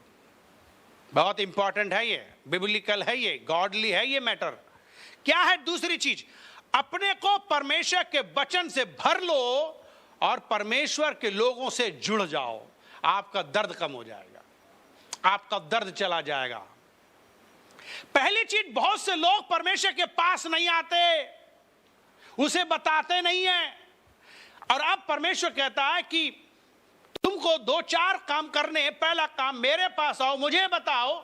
बहुत इंपॉर्टेंट है ये, बिब्लिकल है ये, गॉडली है ये मैटर। क्या है दूसरी चीज? अपने को परमेश्वर के वचन से भर लो और परमेश्वर के लोगों से जुड़ जाओ। आपका दर्द कम हो जाएगा, आपका दर्द चला जाएगा। पहली चीज, बहुत से लोग परमेश्वर के पास नहीं आते, उसे बताते नहीं है। और अब परमेश्वर कहता है कि तुमको 2-4 काम करने, पहला काम मेरे पास आओ, मुझे बताओ,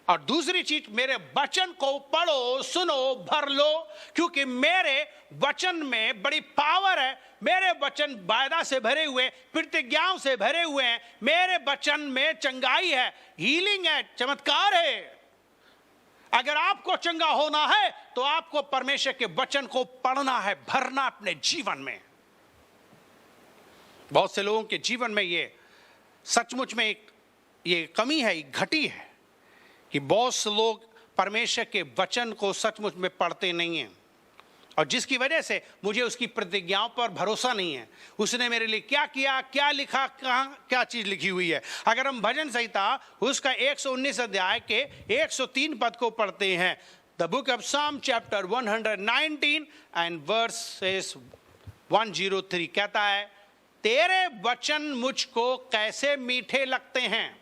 और दूसरी चीज मेरे वचन को पढ़ो, सुनो, भर लो, क्योंकि मेरे वचन में बड़ी पावर है। मेरे वचन वायदा से भरे हुए, प्रतिज्ञाओं से भरे हुए हैं। मेरे वचन में चंगाई है, हीलिंग है, चमत्कार है। अगर आपको चंगा होना है तो आपको परमेश्वर के वचन को पढ़ना है, भरना अपने जीवन में। बहुत से लोगों के जीवन में ये सचमुच में ये कमी है, एक घटी है कि बहुत से लोग परमेश्वर के वचन को सचमुच में पढ़ते नहीं हैं, और जिसकी वजह से मुझे उसकी प्रतिज्ञाओं पर भरोसा नहीं है। उसने मेरे लिए क्या किया, क्या लिखा, कहाँ क्या चीज लिखी हुई है। अगर हम भजन संहिता उसका 119 अध्याय के 103 पद को पढ़ते हैं, द बुक ऑफ साम चैप्टर 119 एंड वर्सेस 103 कहता है, तेरे वचन मुझको कैसे मीठे लगते हैं,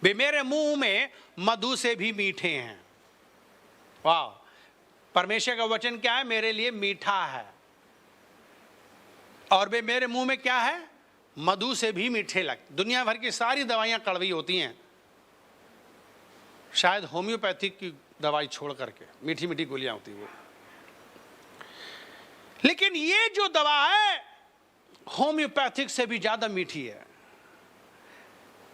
वे मेरे मुंह में मधु से भी मीठे हैं। वाह, परमेश्वर का वचन क्या है? मेरे लिए मीठा है, और वे मेरे मुंह में क्या है? मधु से भी मीठे लगते। दुनिया भर की सारी दवाइयां कड़वी होती हैं, शायद होम्योपैथिक की दवाई छोड़ करके मीठी मीठी गोलियां होती वो। लेकिन ये जो दवा है होम्योपैथिक से भी ज्यादा मीठी है।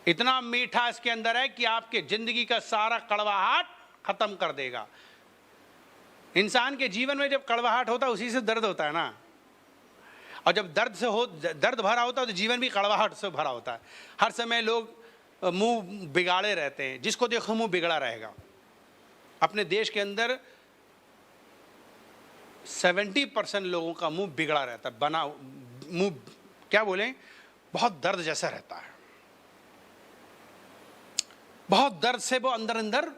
इतना मीठा इसके अंदर है कि आपके जिंदगी का सारा कड़वाहट खत्म कर देगा। इंसान के जीवन में जब कड़वाहट होता है उसी से दर्द होता है ना। और जब दर्द भरा होता है तो जीवन भी कड़वाहट से भरा होता है। हर समय लोग मुंह बिगाड़े रहते हैं, जिसको देखो मुंह बिगड़ा रहेगा। अपने देश के अंदर 70% लोगों का मुंह बिगड़ा रहता है, बना मुंह क्या बोलें, बहुत दर्द जैसा रहता है। बहुत दर्द से वो अंदर अंदर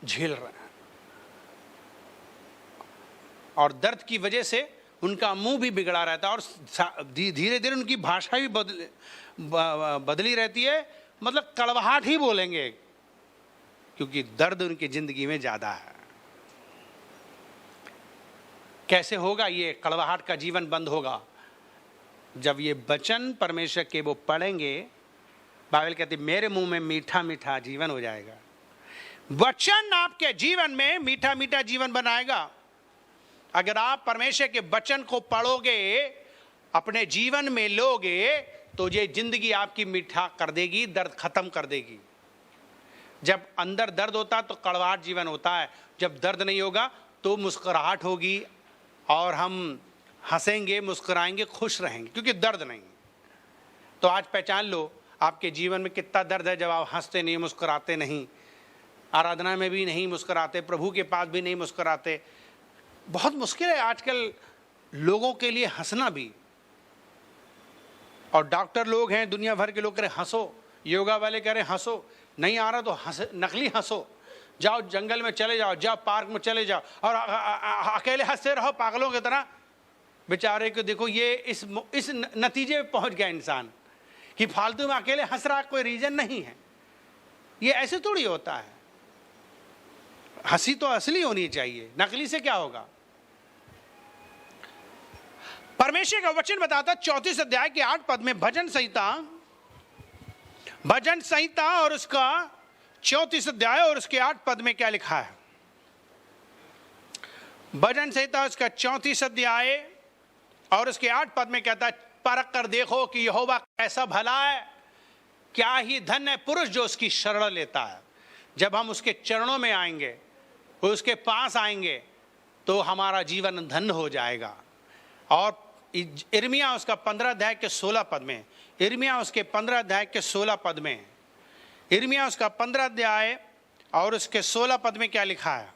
झेल रहे हैं और दर्द की वजह से उनका मुंह भी बिगड़ा रहता है और धीरे धीरे उनकी भाषा भी बदली रहती है, मतलब कड़वाहट ही बोलेंगे, क्योंकि दर्द उनकी जिंदगी में ज्यादा है। कैसे होगा ये कड़वाहट का जीवन बंद होगा? जब ये वचन परमेश्वर के वो पढ़ेंगे। बाइबल कहती है मेरे मुंह में मीठा मीठा जीवन हो जाएगा। वचन आपके जीवन में मीठा मीठा जीवन बनाएगा। अगर आप परमेश्वर के वचन को पढ़ोगे, अपने जीवन में लोगे, तो ये जिंदगी आपकी मीठा कर देगी, दर्द खत्म कर देगी। जब अंदर दर्द होता तो कड़वाहट जीवन होता है, जब दर्द नहीं होगा तो मुस्कुराहट होगी और हम हंसेंगे, मुस्कुराएंगे, खुश रहेंगे, क्योंकि दर्द नहीं। तो आज पहचान लो आपके जीवन में कितना दर्द है जब आप हंसते नहीं, मुस्कुराते नहीं, आराधना में भी नहीं मुस्कुराते, प्रभु के पास भी नहीं मुस्कुराते। बहुत मुश्किल है आजकल लोगों के लिए हंसना भी। और डॉक्टर लोग हैं, दुनिया भर के लोग कह रहे हंसो, योगा वाले कह रहे हंसो, नहीं आ रहा तो हंस, नकली हंसो, जाओ जंगल में चले जाओ, जाओ पार्क में चले जाओ और अकेले हंसते रहो पागलों की तरह। बेचारे को देखो, ये इस नतीजे में पहुंच गया इंसान कि फालतू में अकेले हंस रहा, कोई रीजन नहीं है। ये ऐसे थोड़ी होता है। हंसी तो असली होनी चाहिए, नकली से क्या होगा? परमेश्वर का वचन बताता 34 अध्याय के 8 पद में भजन संहिता और उसका 34 अध्याय और उसके 8 पद में क्या लिखा है? भजन संहिता उसका 34 अध्याय और उसके 8 पद में कहता है, परख कर देखो कि यहोवा कैसा भला है, क्या ही धन्य है पुरुष जो उसकी शरण लेता है। जब हम उसके चरणों में आएंगे, उसके पास आएंगे, तो हमारा जीवन धन्य हो जाएगा। और यिर्मयाह उसका 15 अध्याय के 16 पद में, यिर्मयाह उसके 15 अध्याय के 16 पद में, यिर्मयाह उसका 15 अध्याय और उसके 16 पद में क्या लिखा है?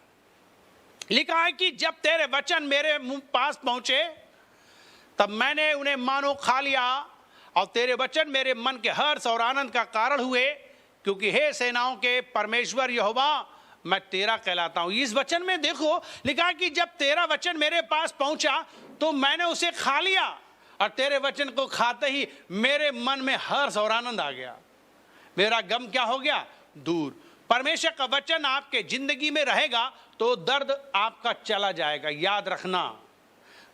लिखा है कि जब तेरे वचन मेरे मुंह पास पहुंचे तब मैंने उन्हें मानो खा लिया, और तेरे वचन मेरे मन के हर्ष और आनंद का कारण हुए, क्योंकि हे सेनाओं के परमेश्वर यहोवा, मैं तेरा कहलाता हूं। इस वचन में देखो लिखा है कि जब तेरा वचन मेरे पास पहुंचा तो मैंने उसे खा लिया, और तेरे वचन को खाते ही मेरे मन में हर्ष और आनंद आ गया, मेरा गम क्या हो गया? दूर। परमेश्वर का वचन आपके जिंदगी में रहेगा तो दर्द आपका चला जाएगा। याद रखना,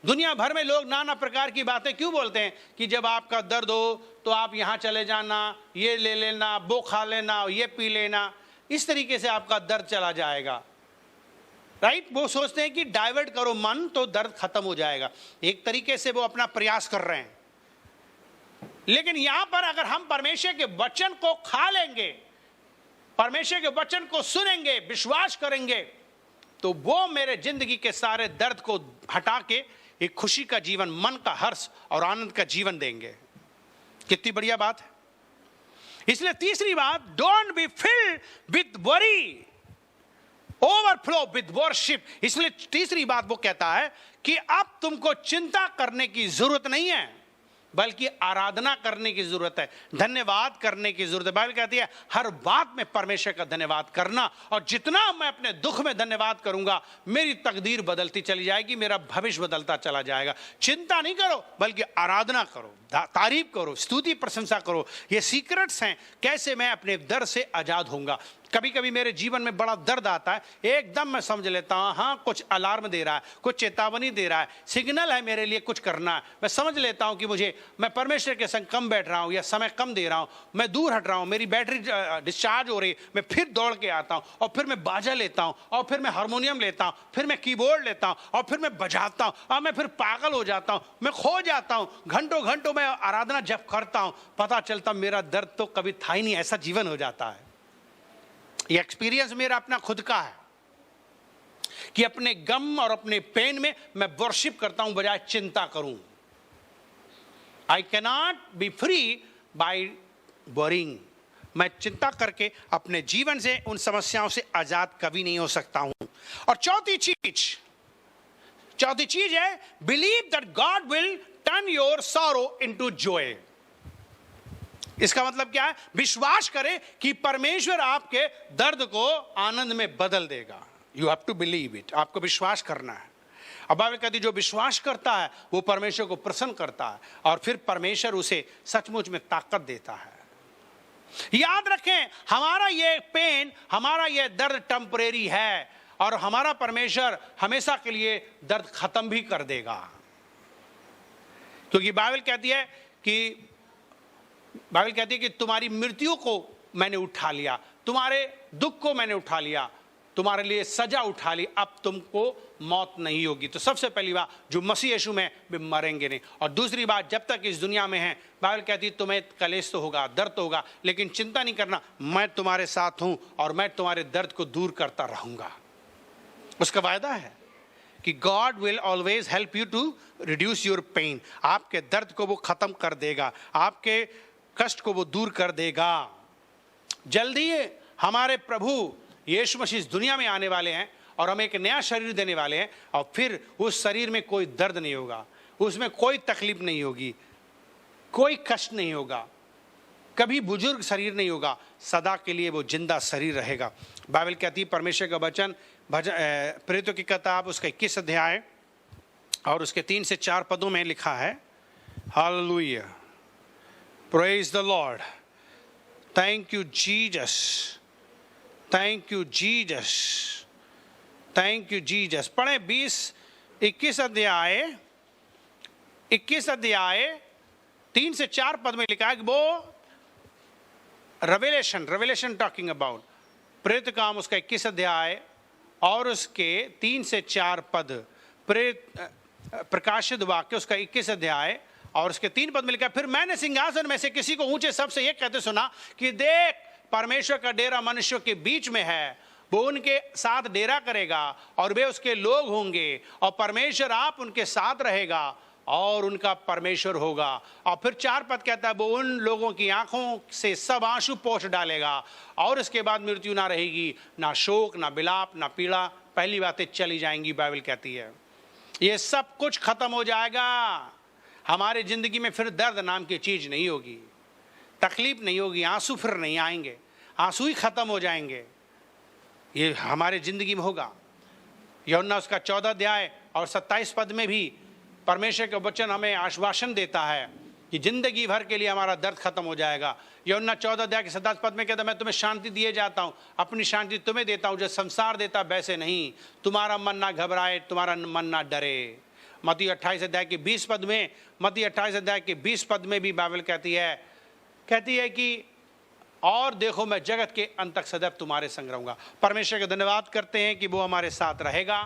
दुनिया भर में लोग नाना प्रकार की बातें क्यों बोलते हैं कि जब आपका दर्द हो तो आप यहां चले जाना, ये ले लेना, वो खा लेना, ये पी लेना, इस तरीके से आपका दर्द चला जाएगा। राइट? वो सोचते हैं कि डाइवर्ट करो मन तो दर्द खत्म हो जाएगा। एक तरीके से वो अपना प्रयास कर रहे हैं। लेकिन यहां पर अगर हम परमेश्वर के वचन को खा लेंगे, परमेश्वर के वचन को सुनेंगे, विश्वास करेंगे, तो वो मेरे जिंदगी के सारे दर्द को हटा के एक खुशी का जीवन, मन का हर्ष और आनंद का जीवन देंगे। कितनी बढ़िया बात है। इसलिए तीसरी बात, don't be filled with worry, overflow with worship. इसलिए तीसरी बात वो कहता है कि अब तुमको चिंता करने की जरूरत नहीं है, बल्कि आराधना करने की जरूरत है, धन्यवाद करने की जरूरत है। बाइबल कहती है हर बात में परमेश्वर का धन्यवाद करना, और जितना मैं अपने दुख में धन्यवाद करूंगा मेरी तकदीर बदलती चली जाएगी, मेरा भविष्य बदलता चला जाएगा। चिंता नहीं करो, बल्कि आराधना करो, तारीफ करो, स्तुति प्रशंसा करो। ये सीक्रेट्स हैं कैसे मैं अपने दर्द से आजाद होऊंगा। कभी कभी मेरे जीवन में बड़ा दर्द आता है, एकदम मैं समझ लेता हूँ हाँ कुछ अलार्म दे रहा है, कुछ चेतावनी दे रहा है, सिग्नल है मेरे लिए कुछ करना है। मैं समझ लेता हूँ कि मैं परमेश्वर के संग कम बैठ रहा हूँ या समय कम दे रहा हूँ, मैं दूर हट रहा हूँ, मेरी बैटरी डिस्चार्ज हो रही, मैं फिर दौड़ के आता हूँ, और फिर मैं बाजा लेता हूँ, और फिर मैं हारमोनियम लेता हूँ, फिर मैं कीबोर्ड लेता हूँ, और फिर मैं बजाता हूँ, और मैं फिर पागल हो जाता हूँ, मैं खो जाता हूँ, घंटों घंटों मैं आराधना जप करता हूँ, पता चलता मेरा दर्द तो कभी था ही नहीं। ऐसा जीवन हो जाता है। ये एक्सपीरियंस मेरा अपना खुद का है कि अपने गम और अपने पेन में मैं वर्शिप करता हूं बजाय चिंता करूं। I cannot be free by worrying. मैं चिंता करके अपने जीवन से, उन समस्याओं से आजाद कभी नहीं हो सकता हूं। और चौथी चीज है believe that God will turn your sorrow into Joy. इसका मतलब क्या है? विश्वास करें कि परमेश्वर आपके दर्द को आनंद में बदल देगा। You have to believe it. आपको विश्वास करना है। अब बाइबल कहती है जो विश्वास करता है वो परमेश्वर को प्रसन्न करता है और फिर परमेश्वर उसे सचमुच में ताकत देता है। याद रखें, हमारा ये पेन, हमारा ये दर्द टेम्परेरी है और हमारा परमेश्वर हमेशा के लिए दर्द खत्म भी कर देगा। क्योंकि बाइबल कहती है कि तुम्हारी मृत्यु को मैंने उठा लिया, तुम्हारे दुख को मैंने उठा लिया, तुम्हारे लिए सजा उठा ली, अब तुमको मौत नहीं होगी। तो सबसे पहली बात, जो मसीह यीशु में वे मरेंगे नहीं। और दूसरी बात, जब तक इस दुनिया में है बाइबल कहती तुम्हें कलेश तो होगा, दर्द तो होगा, लेकिन चिंता नहीं करना, मैं तुम्हारे साथ हूं और मैं तुम्हारे दर्द को दूर करता रहूंगा। उसका वायदा है कि God will always help you to reduce your pain. आपके दर्द को वो खत्म कर देगा, आपके कष्ट को वो दूर कर देगा। जल्दी हमारे प्रभु यीशु मसीह इस दुनिया में आने वाले हैं और हमें एक नया शरीर देने वाले हैं और फिर उस शरीर में कोई दर्द नहीं होगा, उसमें कोई तकलीफ नहीं होगी, कोई कष्ट नहीं होगा, कभी बुजुर्ग शरीर नहीं होगा, सदा के लिए वो जिंदा शरीर रहेगा। बाइबल कहती है, परमेश्वर का वचन प्रेरितों की किताब उसका 21 अध्याय और उसके 3 से 4 पदों में लिखा है, hallelujah, praise the Lord, thank you Jesus, thank you Jesus, thank you Jesus. पढ़े 21 अध्याय 3 से 4 पद में लिखा है कि वो रेवलेशन टॉकिंग अबाउट, प्रेरित काम उसका 21 अध्याय और उसके 3 से 4 पद, प्रकाशित वाक्य उसका 21 अध्याय और उसके 3 पद में लिखा, फिर मैंने सिंहासन में से किसी को ऊंचे शब्द से यह कहते सुना कि देख, परमेश्वर का डेरा मनुष्यों के बीच में है, वो उनके साथ डेरा करेगा और वे उसके लोग होंगे और परमेश्वर आप उनके साथ रहेगा और उनका परमेश्वर होगा। और फिर 4 पद कहता है, वो उन लोगों की आंखों से सब आंसू पोंछ डालेगा और इसके बाद मृत्यु ना रहेगी, ना शोक, ना विलाप, ना पीड़ा, पहली बातें चली जाएंगी। बाइबल कहती है ये सब कुछ खत्म हो जाएगा। हमारी जिंदगी में फिर दर्द नाम की चीज नहीं होगी, तकलीफ नहीं होगी, आंसू फिर नहीं आएंगे, आंसू ही खत्म हो जाएंगे। ये हमारे जिंदगी में होगा। यूहन्ना उसका 14 अध्याय और 27 पद में भी परमेश्वर का वचन हमें आश्वासन देता है कि जिंदगी भर के लिए हमारा दर्द खत्म हो जाएगा। यूहन्ना 14 अध्याय के 27 पद में कहता है, मैं तुम्हें शांति दिए जाता हूँ, अपनी शांति तुम्हें देता हूँ, जो संसार देता वैसे नहीं, तुम्हारा मन ना घबराए, तुम्हारा मन ना डरे। मत्ती 28 अध्याय के 20 पद में, मत्ती 28 अध्याय के 20 पद में भी बाइबल कहती है कि और देखो मैं जगत के अंत तक सदैव तुम्हारे संग रहूंगा। परमेश्वर का धन्यवाद करते हैं कि वो हमारे साथ रहेगा,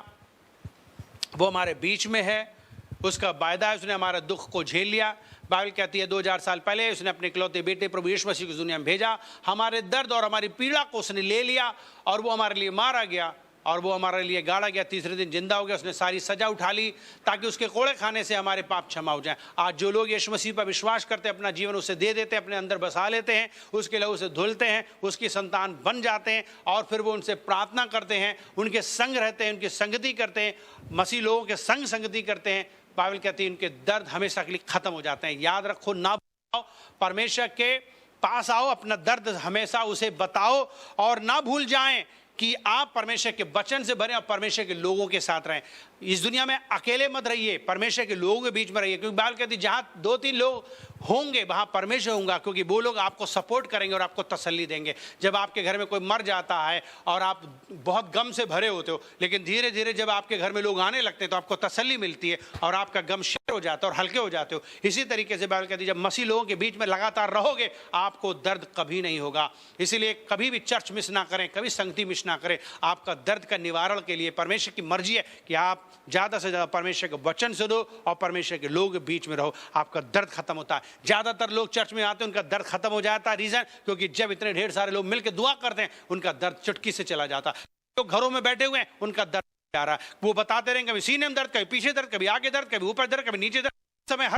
वो हमारे बीच में है, उसका वायदा है, उसने हमारे दुख को झेल लिया। बाइबल कहती है 2000 साल पहले उसने अपने इकलौते बेटे प्रभु यीशु मसीह को दुनिया में भेजा, हमारे दर्द और हमारी पीड़ा को उसने ले लिया और वो हमारे लिए मारा गया और वो हमारे लिए गाड़ा गया, तीसरे दिन जिंदा हो गया। उसने सारी सजा उठा ली ताकि उसके कोड़े खाने से हमारे पाप क्षमा हो जाए। आज जो लोग यीशु मसीह पर विश्वास करते हैं, अपना जीवन उसे दे देते हैं, अपने अंदर बसा लेते हैं, उसके लहू से धुलते हैं, उसकी संतान बन जाते हैं और फिर वो उनसे प्रार्थना करते हैं, उनके संग रहते हैं, उनकी संगति करते हैं, मसीह लोगों के संग संगति करते हैं। बाइबल कहती है उनके दर्द हमेशा के लिए खत्म हो जाते हैं। याद रखो, ना भूलो, परमेश्वर के पास आओ, अपना दर्द हमेशा उसे बताओ और ना भूल जाएं कि आप परमेश्वर के वचन से भरे और परमेश्वर के लोगों के साथ रहें। इस दुनिया में अकेले मत रहिए, परमेश्वर के लोगों के बीच में रहिए, क्योंकि बाइबल कहती है जहाँ 2-3 लोग होंगे वहाँ परमेश्वर होगा, क्योंकि वो लोग आपको सपोर्ट करेंगे और आपको तसल्ली देंगे। जब आपके घर में कोई मर जाता है और आप बहुत गम से भरे होते हो, लेकिन धीरे धीरे जब आपके घर में लोग आने लगते हैं तो आपको तसल्ली मिलती है और आपका गम शेयर हो जाता है और हल्के हो जाते हो। इसी तरीके से बाइबल कहती है जब मसीह लोगों के बीच में लगातार रहोगे आपको दर्द कभी नहीं होगा। इसीलिए कभी भी चर्च मिस ना करें, कभी संगति मिस ना करें। आपका दर्द का निवारण के लिए परमेश्वर की मर्जी है कि आप ज़्यादा से ज़्यादा परमेश्वर के वचन सुनो और परमेश्वर के लोग के बीच में रहो, आपका दर्द खत्म होता है। ज़्यादातर लोग चर्च में आते हैं, उनका दर्द खत्म हो जाता है। रीज़न क्योंकि जब इतने ढेर सारे लोग मिलकर दुआ करते हैं उनका दर्द चुटकी से चला जाता है। जो घरों में बैठे हुए हैं उनका दर्द आ रहा है, वो बताते रहेंगे कभी सीने में दर्द, कभी पीछे दर्द, कभी आगे दर्द, कभी ऊपर दर्द, कभी नीचे दर्द, समय हर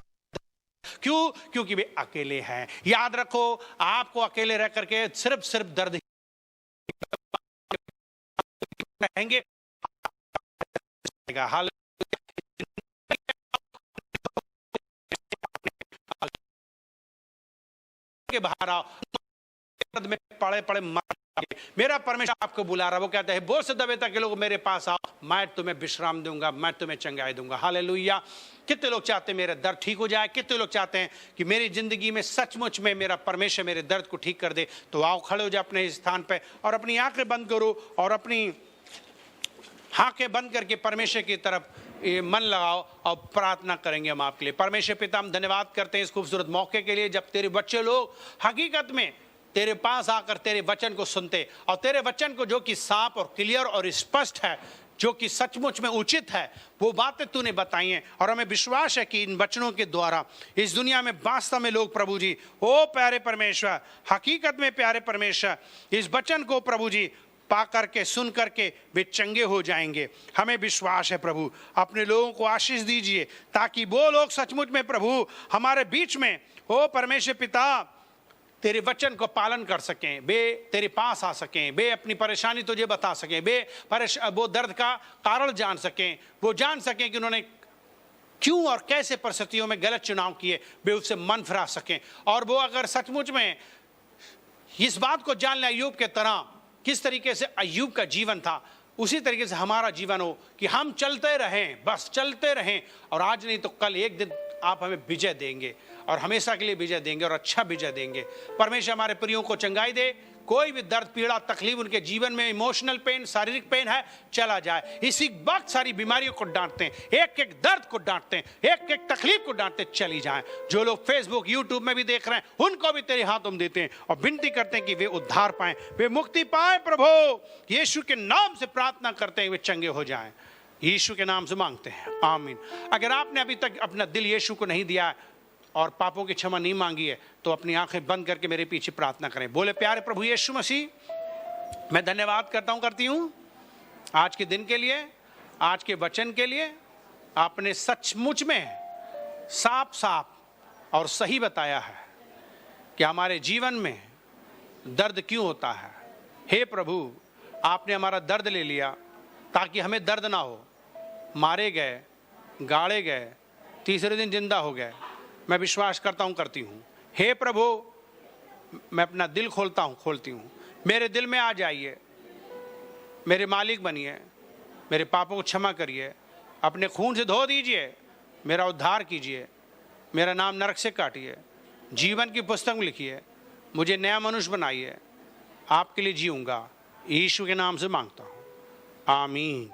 क्यों? क्योंकि वे अकेले हैं। याद रखो, आपको अकेले रह करके सिर्फ दर्द रहेंगे। हाल के बाहर आओ, दर्द में पड़े पड़े मर। मेरा परमेश्वर आपको बुला रहा है। वो कहता है, बोझ से दबे तक के लोग मेरे पास आओ, मैं तुम्हें विश्राम दूंगा, मैं तुम्हें चंगाई दूंगा। हालेलुया। कितने लोग चाहते हैं मेरा दर्द ठीक हो जाए? कितने लोग चाहते हैं कि मेरी जिंदगी में सचमुच में मेरा परमेश्वर मेरे दर्द को ठीक कर दे? तो आओ, खड़े हो जाओ अपने स्थान पे और अपनी आंखें बंद करो और अपनी आंखें बंद करके परमेश्वर की तरफ मन लगाओ और प्रार्थना करेंगे हम आपके लिए। परमेश्वर पिता, हम धन्यवाद करते हैं इस खूबसूरत मौके के लिए जब तेरे बच्चे लोग हकीकत में तेरे पास आकर तेरे वचन को सुनते और तेरे वचन को जो कि साफ और क्लियर और स्पष्ट है, जो कि सचमुच में उचित है, वो बातें तूने बताई हैं। और हमें विश्वास है कि इन वचनों के द्वारा इस दुनिया में वास्तव में लोग, प्रभु जी, ओ प्यारे परमेश्वर, हकीकत में प्यारे परमेश्वर, इस वचन को प्रभु जी पा करके सुन करके वे चंगे हो जाएंगे। हमें विश्वास है प्रभु, अपने लोगों को आशीष दीजिए ताकि वो लोग सचमुच में प्रभु हमारे बीच में, ओ परमेश्वर पिता, तेरे वचन को पालन कर सकें, वे तेरे पास आ सकें, वे अपनी परेशानी तुझे बता सकें, वे वो दर्द का कारण जान सकें, वो जान सकें कि उन्होंने क्यों और कैसे परिस्थितियों में गलत चुनाव किए, वे उससे मन फिरा सकें। और वो अगर सचमुच में इस बात को जान लें अय्यूब के तरह, किस तरीके से अय्यूब का जीवन था, उसी तरीके से हमारा जीवन हो कि हम चलते रहें, बस चलते रहें, और आज नहीं तो कल एक दिन आप हमें विजय देंगे और हमेशा के लिए विजय देंगे और अच्छा विजय देंगे। परमेश्वर हमारे प्रियों को चंगाई दे। कोई भी दर्द, पीड़ा, तकलीफ उनके जीवन में, इमोशनल पेन, शारीरिक पेन है, चला जाए। इसी वक्त सारी बीमारियों को डांटते हैं, एक एक दर्द को डांटते हैं, एक एक तकलीफ को डांटते चली जाएं। जो लोग फेसबुक यूट्यूब में भी देख रहे हैं, उनको भी तेरे हाथों में देते हैं और विनती करते हैं कि वे उद्धार पाएं, वे मुक्ति पाएं। प्रभु यीशु के नाम से प्रार्थना करते हैं, वे चंगे हो जाएं। यीशु के नाम से मांगते हैं, आमीन। अगर आपने अभी तक अपना दिल यीशु को नहीं दिया और पापों की क्षमा नहीं मांगी है, तो अपनी आंखें बंद करके मेरे पीछे प्रार्थना करें। बोले, प्यारे प्रभु यीशु मसीह, मैं धन्यवाद करती हूँ आज के दिन के लिए, आज के वचन के लिए। आपने सचमुच में साफ साफ और सही बताया है कि हमारे जीवन में दर्द क्यों होता है। हे प्रभु, आपने हमारा दर्द ले लिया ताकि हमें दर्द ना हो। मारे गए, गाड़े गए, तीसरे दिन जिंदा हो गए। मैं विश्वास करती हूँ। हे प्रभु, मैं अपना दिल खोलती हूँ। मेरे दिल में आ जाइए, मेरे मालिक बनिए, मेरे पापों को क्षमा करिए, अपने खून से धो दीजिए, मेरा उद्धार कीजिए, मेरा नाम नरक से काटिए, जीवन की पुस्तक में लिखिए, मुझे नया मनुष्य बनाइए। आपके लिए जीऊँगा। यीशु के नाम से मांगता हूँ, आमीन।